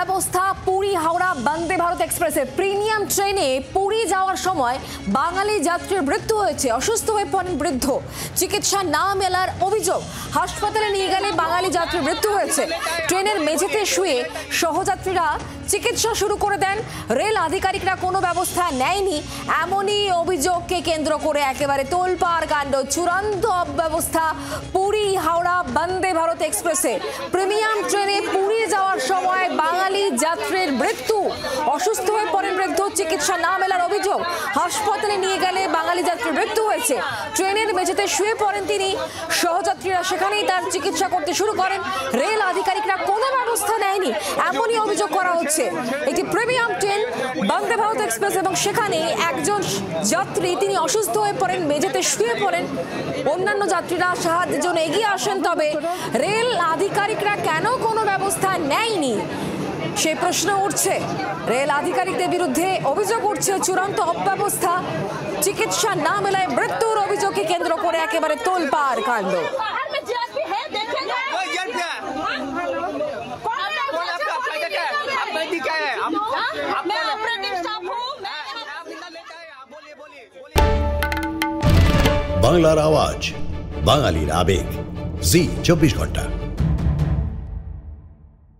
অব্যবস্থা পুরী হাওড়া বন্দে ভারত এক্সপ্রেসে প্রিমিয়াম ট্রেনে পুরী যাওয়ার সময় বাঙালি যাত্রীর মৃত্যু হয়েছে। অসুস্থ হয়ে পড়েন বৃদ্ধ, চিকিৎসা না মেলার অভিযোগ। হাসপাতালে নিয়ে গেলে বাঙালি যাত্রীর মৃত্যু হয়েছে। ট্রেনের মেঝেতে শুয়ে সহযাত্রীরা চিকিৎসা শুরু করে দেন। রেল আধিকারিকরা কোনো ব্যবস্থা নেয়নি, এমনই অভিযোগকে কেন্দ্র করে একেবারে তোলপাড় কাণ্ড। চূড়ান্ত অব্যবস্থা পুরী হাওড়া বন্দে ভারত এক্সপ্রেসে। প্রিমিয়াম ট্রেনে পুরী যাওয়ার সময় বাঙালি যাত্রীর মৃত্যু। অসুস্থ হয়ে পড়েন বৃদ্ধ, চিকিৎসা না মেলার অভিযোগ। হাসপাতালে নিয়ে গেলে বাঙালি যাত্রীর মৃত্যু হয়েছে। ট্রেনের মেঝেতে শুয়ে পড়েন তিনি, সহযাত্রীরা সেখানেই তার চিকিৎসা করতে শুরু করেন। রেল আধিকারিকরা কোনো ব্যবস্থা নেয়নি, এমনই অভিযোগ করা হচ্ছে। একটি premium train Vande Bharat express এবং সেখানে একজন যাত্রী তিনি অসুস্থ হয়ে পড়েন, মেঝেতে শুয়ে পড়েন। অন্যান্য যাত্রীরা সাহায্যের জন্য এগিয়ে আসেন, তবে রেল আধিকারিকরা কেন কোনো ব্যবস্থা নেয়নি সেই প্রশ্ন উঠছে। রেল আধিকারিকদের বিরুদ্ধে অভিযোগ উঠছে চূড়ান্ত অব্যবস্থা, চিকিৎসা না মেলায় মৃত্যুর অভিযোগকে কেন্দ্র করে একেবারে তোলপাড় কাণ্ড। বাংলার আওয়াজ, বাঙালির আবেগ, জি 24 ঘন্টা।